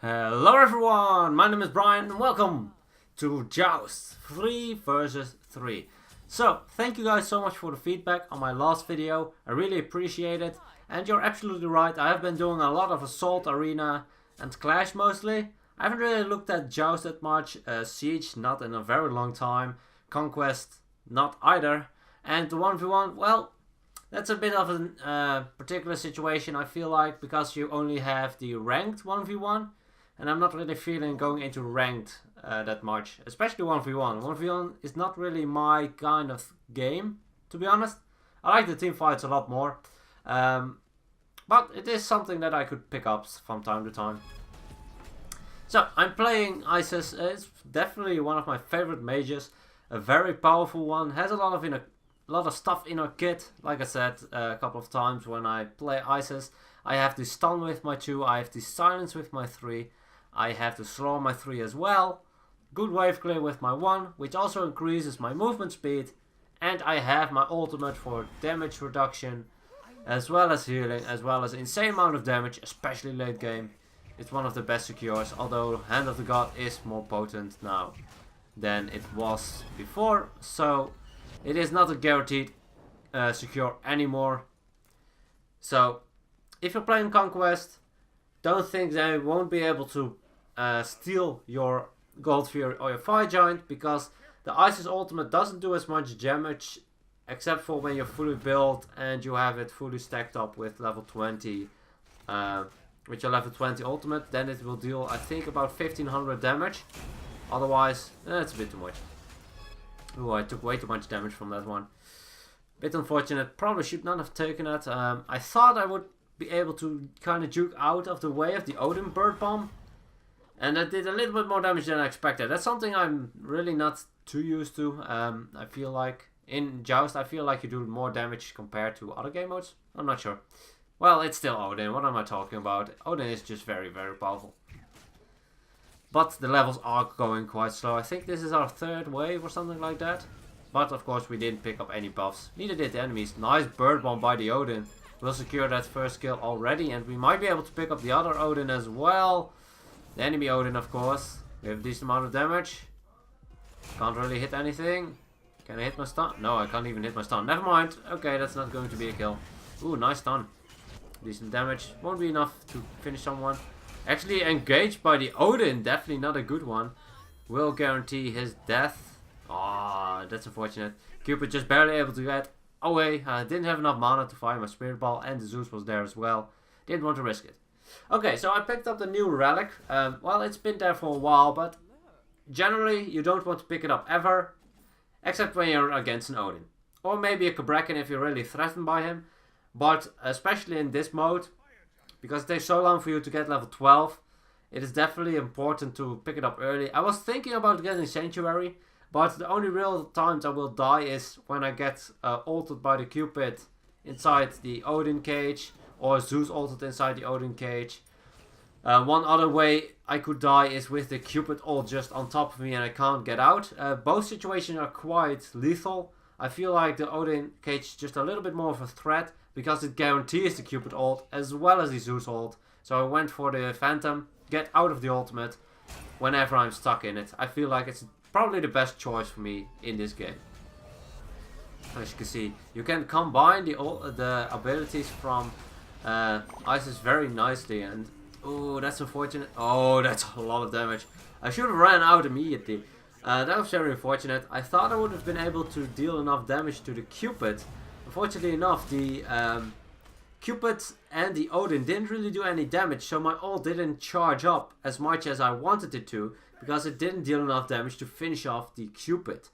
Hello everyone, my name is Brian and welcome to Joust 3 versus 3. So, thank you guys so much for the feedback on my last video, I really appreciate it. And you're absolutely right, I have been doing a lot of Assault, Arena and Clash mostly. I haven't really looked at Joust that much, Siege not in a very long time, Conquest not either. And the 1v1, well, that's a bit of a particular situation I feel like, because you only have the ranked 1v1. And I'm not really feeling going into ranked that much, especially 1v1. 1v1 is not really my kind of game, to be honest. I like the team fights a lot more. But it is something that I could pick up from time to time. So, I'm playing Isis. It's definitely one of my favorite mages. A very powerful one. Has a lot of stuff in her kit. Like I said a couple of times when I play Isis. I have the stun with my 2. I have the silence with my 3. I have the slow on my 3 as well. Good wave clear with my 1, which also increases my movement speed. And I have my ultimate for damage reduction, as well as healing, as well as insane amount of damage, especially late game. It's one of the best secures, although Hand of the God is more potent now than it was before. So it is not a guaranteed secure anymore. So if you're playing Conquest, don't think they won't be able to steal your Gold Fury or your Fire Giant, because the Isis ultimate doesn't do as much damage except for when you're fully built and you have it fully stacked up with level 20 with your level 20 ultimate. Then it will deal, I think, about 1500 damage. Otherwise, it's a bit too much. Ooh, I took way too much damage from that one. Bit unfortunate, probably should not have taken it. I thought I would be able to kind of juke out of the way of the Odin Bird Bomb, and that did a little bit more damage than I expected. That's something I'm really not too used to. I feel like in Joust, I feel like you do more damage compared to other game modes. I'm not sure. Well, it's still Odin. What am I talking about? Odin is just very, very powerful. But the levels are going quite slow. I think this is our 3rd wave or something like that. But of course we didn't pick up any buffs. Neither did the enemies. Nice Bird Bomb by the Odin. We'll secure that first kill already, and we might be able to pick up the other Odin as well. The enemy Odin, of course. We have a decent amount of damage. Can't really hit anything. Can I hit my stun? No, I can't even hit my stun. Never mind. Okay, that's not going to be a kill. Ooh, nice stun. Decent damage. Won't be enough to finish someone. Actually engaged by the Odin. Definitely not a good one. Will guarantee his death. Ah, that's unfortunate. Cupid just barely able to get away. I didn't have enough mana to fire my Spirit Ball, and the Zeus was there as well. Didn't want to risk it. Okay, so I picked up the new relic. Well, it's been there for a while, but generally you don't want to pick it up ever, except when you're against an Odin. Or maybe a Kabrakan if you're really threatened by him. But especially in this mode, because it takes so long for you to get level 12, it is definitely important to pick it up early. I was thinking about getting Sanctuary, but the only real times I will die is when I get ulted by the Cupid inside the Odin cage, or Zeus ulted inside the Odin cage. One other way I could die is with the Cupid ult just on top of me and I can't get out. Both situations are quite lethal. I feel like the Odin cage is just a little bit more of a threat, because it guarantees the Cupid ult as well as the Zeus ult. So I went for the Phantom, get out of the ultimate whenever I'm stuck in it. I feel like it's probably the best choice for me in this game. As you can see, you can combine the abilities from Isis very nicely, and oh, that's unfortunate. Oh, that's a lot of damage. I should have ran out immediately. That was very unfortunate. I thought I would have been able to deal enough damage to the Cupid. Unfortunately enough, the Cupid and the Odin didn't really do any damage, so my ult didn't charge up as much as I wanted it to, because it didn't deal enough damage to finish off the Cupid.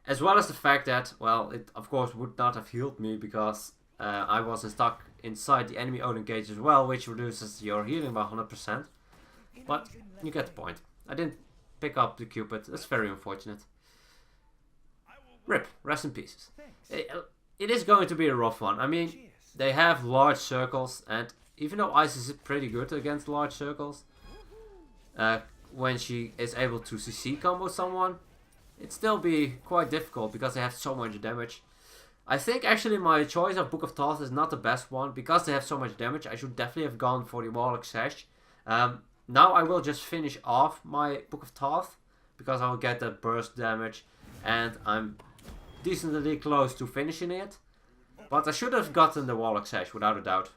As well as the fact that, well, it of course would not have healed me, because I wasn't stuck inside the enemy Odin cage as well, which reduces your healing by 100%. But you get the point. I didn't pick up the Cupid. That's very unfortunate. RIP. Rest in pieces. It is going to be a rough one. I mean, they have large circles, and even though Isis is pretty good against large circles, when she is able to CC combo someone, it'd still be quite difficult because they have so much damage. I think actually my choice of Book of Thoth is not the best one because they have so much damage. I should definitely have gone for the Warlock Sash. now I will just finish off my Book of Thoth, because I'll get the burst damage, and I'm decently close to finishing it. But I should have gotten the Warlock Sash, without a doubt.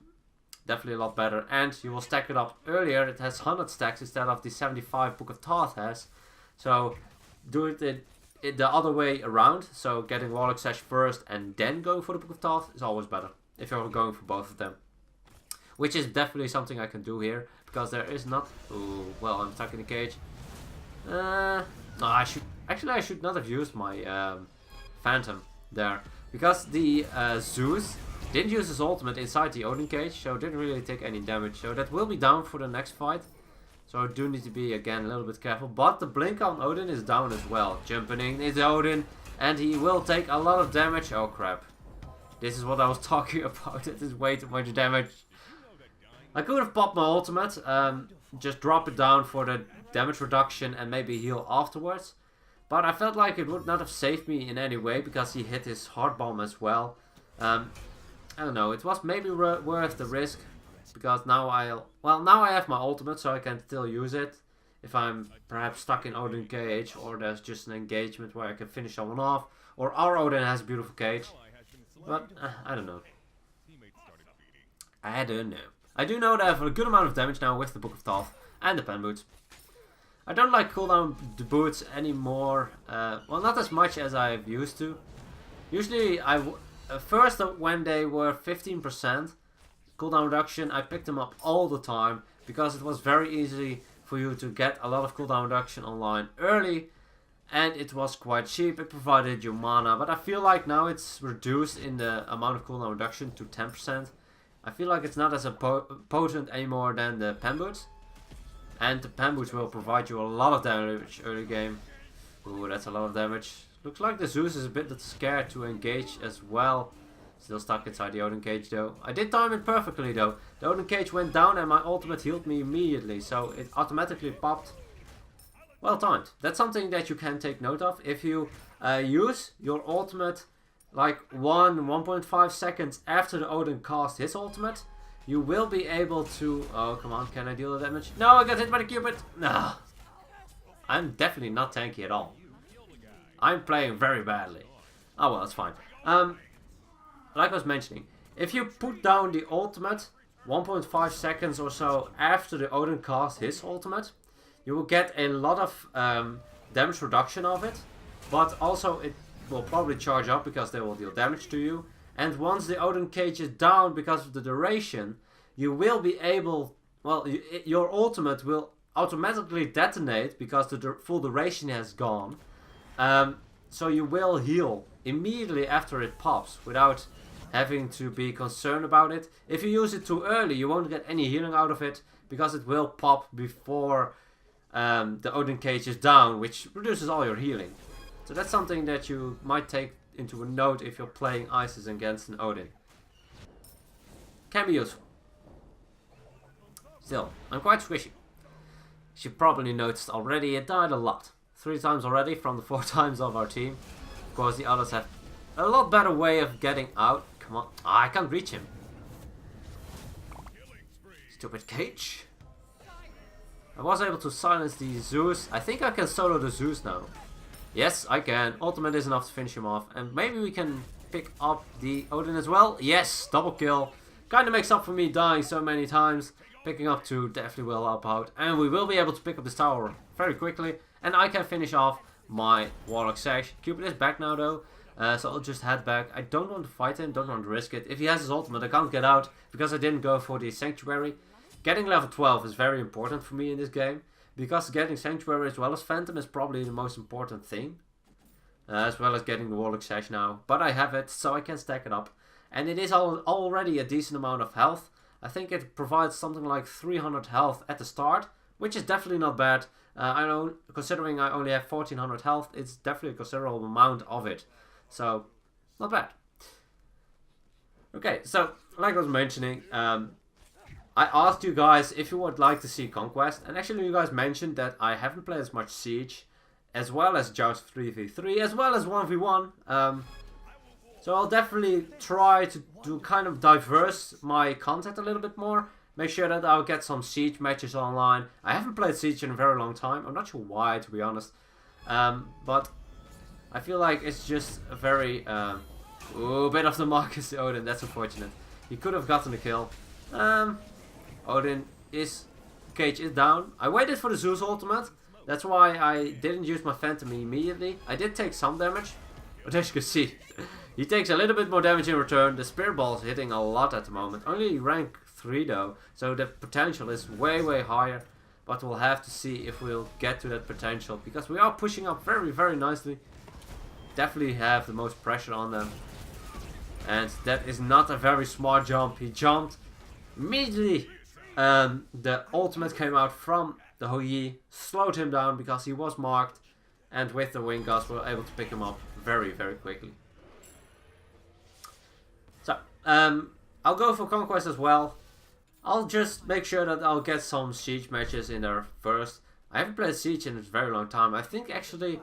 Definitely a lot better, and you will stack it up earlier. It has 100 stacks instead of the 75 Book of Thoth has. So do it the other way around. So getting Warlock Sash first and then going for the Book of Thoth is always better, if you're going for both of them. Which is definitely something I can do here, because there is not... Ooh, well, I'm stuck in the cage. No, I should not have used my Phantom there, because the Zeus didn't use his ultimate inside the Odin cage, so didn't really take any damage. So that will be down for the next fight. So I do need to be, again, a little bit careful. But the blink on Odin is down as well. Jumping in is Odin, and he will take a lot of damage. Oh crap. This is what I was talking about. It is way too much damage. I could have popped my ultimate, just drop it down for the damage reduction and maybe heal afterwards. But I felt like it would not have saved me in any way, because he hit his hard bomb as well. I don't know, it was maybe worth the risk, because now now I have my ultimate, so I can still use it if I'm perhaps stuck in Odin cage, or there's just an engagement where I can finish someone off, or our Odin has a beautiful cage. But I don't know. I don't know. I do know that I have a good amount of damage now with the Book of Thoth and the pen boots. I don't like cooldown the boots anymore. Well, not as much as I've used to. Usually, first when they were 15% cooldown reduction, I picked them up all the time, because it was very easy for you to get a lot of cooldown reduction online early, and it was quite cheap. It provided you mana, but I feel like now it's reduced in the amount of cooldown reduction to 10%. I feel like it's not as potent anymore than the pen boots. And the pen boots will provide you a lot of damage early game. Ooh, that's a lot of damage. Looks like the Zeus is a bit scared to engage as well. Still stuck inside the Odin cage though. I did time it perfectly though. The Odin cage went down and my ultimate healed me immediately. So it automatically popped. Well timed. That's something that you can take note of. If you use your ultimate like 1.5 seconds after the Odin cast his ultimate, you will be able to... Oh, come on, can I deal the damage? No, I got hit by the Cupid! No. I'm definitely not tanky at all. I'm playing very badly. Oh well, that's fine. Like I was mentioning, if you put down the ultimate 1.5 seconds or so after the Odin cast his ultimate, you will get a lot of damage reduction of it, but also it will probably charge up because they will deal damage to you. And once the Odin cage is down because of the duration, you will be able... Well, your ultimate will automatically detonate because the full duration has gone. So you will heal immediately after it pops without having to be concerned about it. If you use it too early, you won't get any healing out of it because it will pop before the Odin cage is down, which reduces all your healing. So that's something that you might take into a note if you're playing Isis against an Odin. Can be useful. Still, I'm quite squishy. As you probably noticed already, it died a lot. 3 times already from the 4 times of our team. Of course, the others have a lot better way of getting out. Come on. I can't reach him. Stupid cage. I was able to silence the Zeus. I think I can solo the Zeus now. Yes, I can. Ultimate is enough to finish him off. And maybe we can pick up the Odin as well. Yes, double kill. Kind of makes up for me dying so many times. Picking up 2 definitely will help out. And we will be able to pick up this tower very quickly. And I can finish off my Warlock Sash. Cupid is back now though. So I'll just head back. I don't want to fight him. Don't want to risk it. If he has his ultimate, I can't get out. Because I didn't go for the Sanctuary. Getting level 12 is very important for me in this game. Because getting Sanctuary as well as Phantom is probably the most important thing. As well as getting the Warlock Sash now. But I have it, so I can stack it up. And it is already a decent amount of health. I think it provides something like 300 health at the start. Which is definitely not bad. I know, considering I only have 1400 health, it's definitely a considerable amount of it. So, not bad. Okay, so, like I was mentioning... I asked you guys if you would like to see Conquest, and actually you guys mentioned that I haven't played as much Siege, as well as Joust 3v3, as well as 1v1. So I'll definitely try to kind of diverse my content a little bit more, Make sure that I'll get some Siege matches online. I haven't played Siege in a very long time. I'm not sure why, to be honest. But I feel like it's just a very... bit of the Marcus Odin. That's unfortunate. He could have gotten a kill. Odin is... Cage is down. I waited for the Zeus ultimate. That's why I didn't use my Phantom immediately. I did take some damage. But as you can see, he takes a little bit more damage in return. The Spirit Ball is hitting a lot at the moment. Only rank 3 though. So the potential is way, way higher. But we'll have to see if we'll get to that potential. Because we are pushing up very, very nicely. Definitely have the most pressure on them. And that is not a very smart jump. He jumped immediately. The ultimate came out from the Hou-Yi, slowed him down because he was marked, and with the Wing Guts we were able to pick him up very, very quickly. So, I'll go for Conquest as well. I'll just make sure that I'll get some Siege matches in there first. I haven't played Siege in a very long time. I think actually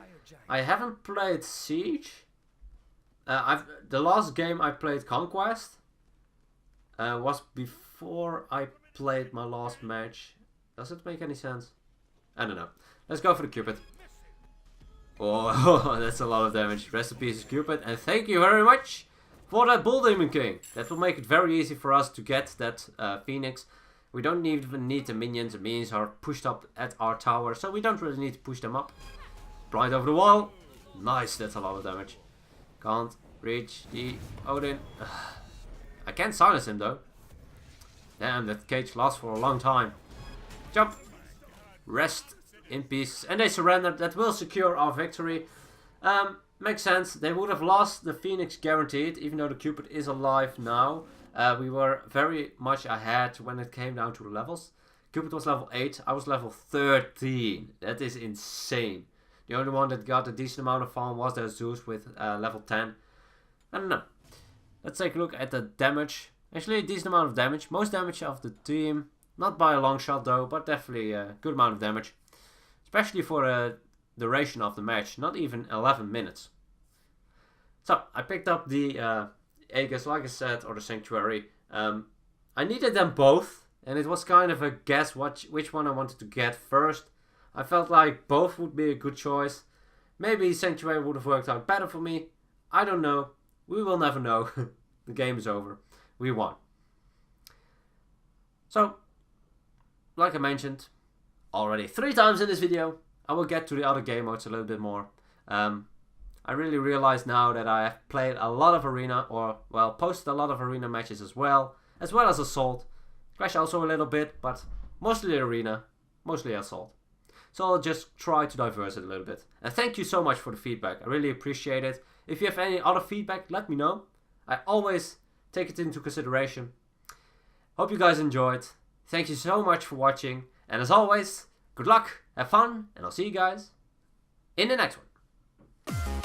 I haven't played Siege. The last game I played Conquest was before I played my last match. Does it make any sense? I don't know. Let's go for the Cupid. Oh, that's a lot of damage. Rest in peace, Cupid. And thank you very much for that Bull Demon King. That will make it very easy for us to get that Phoenix. We don't even need the minions. The minions are pushed up at our tower, so we don't really need to push them up. Blind over the wall. Nice, that's a lot of damage. Can't reach the Odin. I can't silence him though. Damn, that cage lasts for a long time. Jump. Rest in peace. And they surrendered. That will secure our victory. Makes sense. They would have lost the Phoenix guaranteed, even though the Cupid is alive now. We were very much ahead when it came down to the levels. Cupid was level 8. I was level 13. That is insane. The only one that got a decent amount of farm was the Zeus with level 10. I don't know. Let's take a look at the damage. Actually, a decent amount of damage. Most damage of the team. Not by a long shot though, but definitely a good amount of damage. Especially for the duration of the match. Not even 11 minutes. So, I picked up the Aegis, like I said, or the Sanctuary. I needed them both. And it was kind of a guess which one I wanted to get first. I felt like both would be a good choice. Maybe Sanctuary would have worked out better for me. I don't know. We will never know. The game is over. We won. So, like I mentioned already 3 times in this video, I will get to the other game modes a little bit more. I really realize now that I have played a lot of arena, or well, posted a lot of arena matches as well as Assault. Clash also a little bit, but mostly arena, mostly Assault. So I'll just try to diverse it a little bit. And thank you so much for the feedback. I really appreciate it. If you have any other feedback, let me know. I always take it into consideration. Hope you guys enjoyed. Thank you so much for watching. And as always, good luck, have fun, and I'll see you guys in the next one.